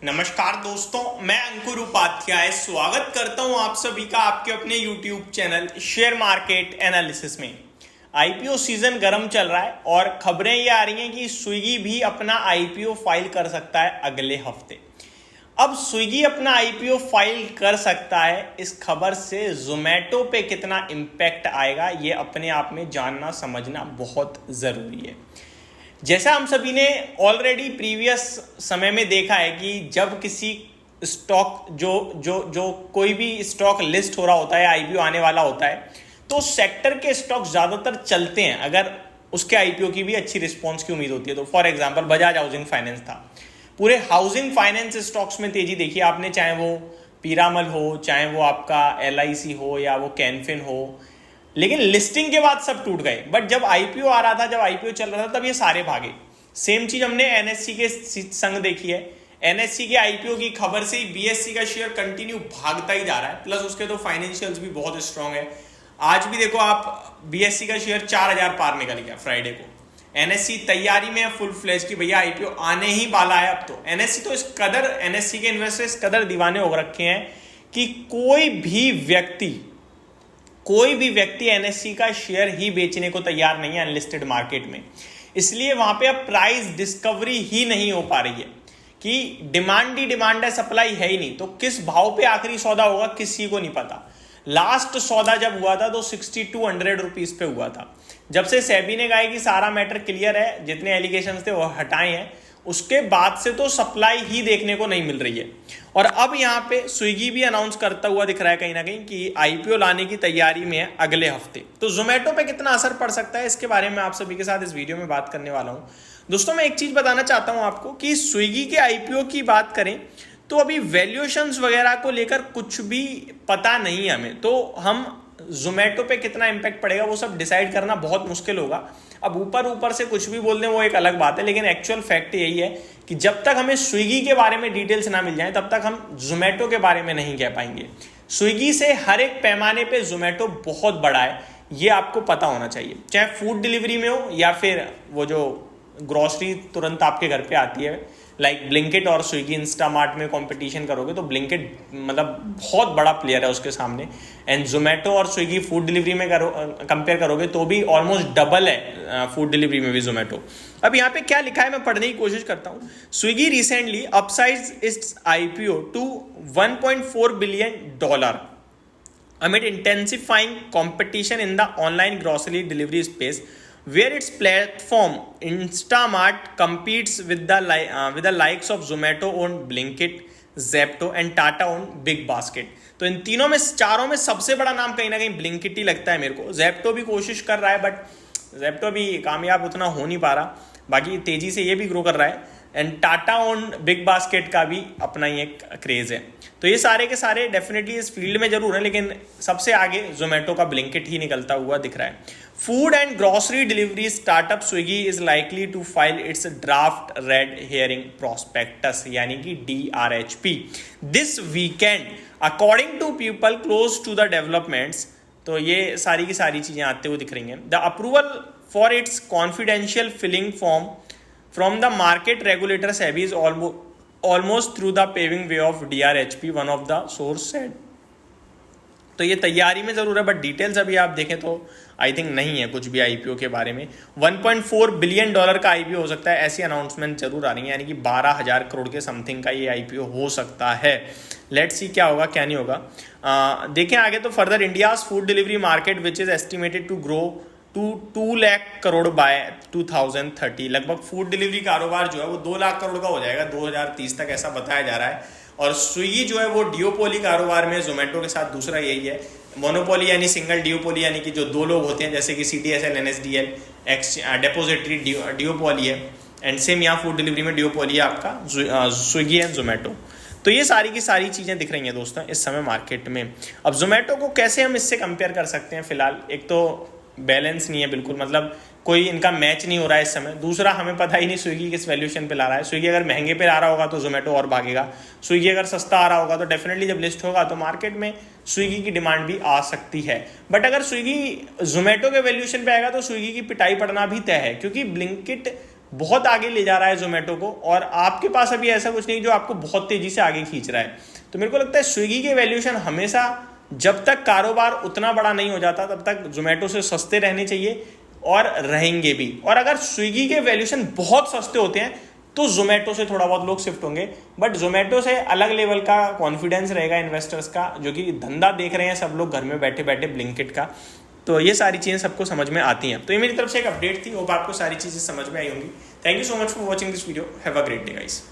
नमस्कार दोस्तों, मैं अंकुर उपाध्याय स्वागत करता हूं आप सभी का आपके अपने YouTube channel share market analysis में। आईपीओ सीजन गर्म चल रहा है और खबरें ये आ रही हैं कि स्विगी भी अपना आईपीओ फाइल कर सकता है अगले हफ्ते। अब स्विगी अपना आईपीओ फाइल कर सकता है, इस खबर से जोमेटो पे कितना इम्पैक्ट आएगा ये अपने आप में जानना समझना बहुत ज़रूरी है। जैसा हम सभी ने ऑलरेडी प्रीवियस समय में देखा है कि जब किसी स्टॉक जो कोई भी स्टॉक लिस्ट हो रहा होता है, आईपीओ आने वाला होता है, तो सेक्टर के स्टॉक ज़्यादातर चलते हैं अगर उसके आईपीओ की भी अच्छी रिस्पॉन्स की उम्मीद होती है। तो for example Bajaj housing finance था, पूरे हाउसिंग फाइनेंस स्टॉक्स में तेजी देखी आपने, चाहे वो पीरामल हो, चाहे वो आपका एलआईसी हो या वो कैनफिन हो। लेकिन लिस्टिंग के बाद सब टूट गए, बट जब आईपीओ आ रहा था, जब आईपीओ चल रहा था, तब ये सारे भागे। सेम चीज हमने एनएससी के संग देखी है। एनएससी के आईपीओ की खबर से ही बीएससी का शेयर कंटिन्यू भागता ही जा रहा है, प्लस उसके तो फाइनेंशियल्स भी बहुत स्ट्रांग है। आज भी देखो आप, बीएससी का शेयर 4000 पार निकल गया फ्राइडे को। एनएससी तैयारी में है फुल फ्लेज की भैया आईपीओ आने ही वाला है। अब तो एनएससी तो इस कदर, एनएससी के इन्वेस्टर इस कदर दीवाने हो रखे हैं कि कोई भी व्यक्ति एनएससी का शेयर ही बेचने को तैयार नहीं है अनलिस्टेड मार्केट में। इसलिए वहां पे अब प्राइस डिस्कवरी ही नहीं हो पा रही है कि डिमांड ही डिमांड है, सप्लाई है ही नहीं। तो किस भाव पे आखिरी सौदा होगा किसी को नहीं पता। लास्ट सौदा जब हुआ था तो 6200 रुपीज पे हुआ था। जब से सेबी ने कहा कि सारा मैटर क्लियर है, जितने एलिगेशंस थे वो हटाए हैं, उसके बाद से तो सप्लाई ही देखने को नहीं मिल रही है। और अब यहाँ पे स्विगी भी अनाउंस करता हुआ दिख रहा है कहीं ना कहीं कि आईपीओ लाने की तैयारी में है अगले हफ्ते। तो जोमेटो पे कितना असर पड़ सकता है, इसके बारे में आप सभी के साथ इस वीडियो में बात करने वाला हूँ। दोस्तों, मैं एक चीज बताना चाहता हूँ आपको कि स्विगी के आईपीओ की बात करें तो अभी वैल्यूएशंस वगैरह को लेकर कुछ भी पता नहीं है हमें। तो हम जोमेटो पे कितना इंपैक्ट पड़ेगा वो सब डिसाइड करना बहुत मुश्किल होगा। अब ऊपर से कुछ भी बोल दें वो एक अलग बात है, लेकिन एक्चुअल फैक्ट यही है कि जब तक हमें स्विगी के बारे में डिटेल्स ना मिल जाए तब तक हम जोमेटो के बारे में नहीं कह पाएंगे। स्विगी से हर एक पैमाने पे जोमेटो बहुत बड़ा है, ये आपको पता होना चाहिए। चाहे फूड डिलीवरी में हो या फिर वो जो ग्रोसरी तुरंत आपके घर पे आती है, लाइक ब्लिंकिट और स्विगी इंस्टामार्ट में कंपटीशन करोगे तो ब्लिंकिट मतलब बहुत बड़ा प्लेयर है उसके सामने। एंड जोमेटो और स्विगी फूड डिलीवरी में कंपेयर करोगे तो भी ऑलमोस्ट डबल है फूड डिलीवरी में भी जोमेटो। अब यहाँ पे क्या लिखा है मैं पढ़ने की कोशिश करता हूँ। Swiggy recently upsize its IPO to $1.4 billion amid intensifying competition in the online grocery delivery space, where its platform Instamart competes with the likes of Zomato-owned Blinkit, Zepto and Tata-owned Big Basket। तो इन तीनों में, चारों में सबसे बड़ा नाम कहीं ना कहीं ब्लिंकिट ही लगता है मेरे को। जेप्टो भी कोशिश कर रहा है बट जेप्टो भी कामयाब उतना हो नहीं पा रहा, बाकी तेजी से ये भी ग्रो कर रहा है। And Tata own big basket का भी अपना ही एक क्रेज है। तो ये सारे के सारे डेफिनेटली इस फील्ड में जरूर है, लेकिन सबसे आगे जोमेटो का ब्लिंकिट ही निकलता हुआ दिख रहा है। Food and grocery delivery startup Swiggy is likely to file its draft red herring prospectus यानी कि DRHP this weekend according to people close to the developments. तो ये सारी की सारी चीजें आते हुए दिख रही हैं। The approval for its confidential filing from from the market regulator SEBI is almost through the paving way of DRHP, one of the source said। तो ये तैयारी में जरूर है बट डिटेल्स अभी आप देखें तो आई थिंक नहीं है कुछ भी आईपीओ के बारे में। $1.4 बिलियन का आईपीओ हो सकता है, ऐसी अनाउंसमेंट जरूर आ रही है, यानी कि 12,000 करोड़ के समथिंग का ये आईपीओ हो सकता है। लेट्स सी क्या होगा क्या नहीं होगा। देखें आगे तो further India's food delivery market which is estimated to grow to 2 lakh crore by 2030। लगभग फूड डिलीवरी कारोबार जो है वो 2 लाख करोड़ का हो जाएगा 2030 तक, ऐसा बताया जा रहा है। और स्विगी जो है वो डिओपोली कारोबार में जोमेटो के साथ दूसरा यही है। मोनोपोली यानी सिंगल डिओपोली यानी कि जो दो लोग होते हैं, जैसे कि CDSL NSDL डेपोजिटरी डिओपोली है। एंड सेम यहाँ फूड डिलीवरी में डिओपोली है आपका स्विगी एंड जोमेटो। तो ये सारी की सारी चीज़ें दिख रही हैं दोस्तों इस समय मार्केट में। अब जोमेटो को कैसे हम इससे कंपेयर कर सकते हैं? फिलहाल एक तो बैलेंस नहीं है बिल्कुल, मतलब कोई इनका मैच नहीं हो रहा है इस समय। दूसरा, हमें पता ही नहीं स्विगी किस वैल्यूएशन पे ला रहा है। स्विगी अगर महंगे पे ला रहा होगा तो जोमेटो और भागेगा, स्विगी अगर सस्ता आ रहा होगा तो डेफिनेटली जब लिस्ट होगा तो मार्केट में स्विगी की डिमांड भी आ सकती है। बट अगर स्विगी जोमेटो के वैल्यूएशन पे आएगा तो स्विगी की पिटाई पड़ना भी तय है, क्योंकि ब्लिंकिट बहुत आगे ले जा रहा है जोमेटो को, और आपके पास अभी ऐसा कुछ नहीं जो आपको बहुत तेजी से आगे खींच रहा है। तो मेरे को लगता है स्विगी के वैल्यूएशन हमेशा, जब तक कारोबार उतना बड़ा नहीं हो जाता तब तक जोमेटो से सस्ते रहने चाहिए, और रहेंगे भी। और अगर स्विगी के वैल्यूएशन बहुत सस्ते होते हैं तो जोमेटो से थोड़ा बहुत लोग शिफ्ट होंगे, बट जोमेटो से अलग लेवल का कॉन्फिडेंस रहेगा इन्वेस्टर्स का, जो कि धंधा देख रहे हैं सब लोग घर में बैठे बैठे ब्लिंकिट का। तो ये सारी चीज़ें सबको समझ में आती हैं। तो ये मेरी तरफ से एक अपडेट थी, होप आपको सारी चीज़ें समझ में आई होंगी। Thank you so much for watching this video. Have a great day guys.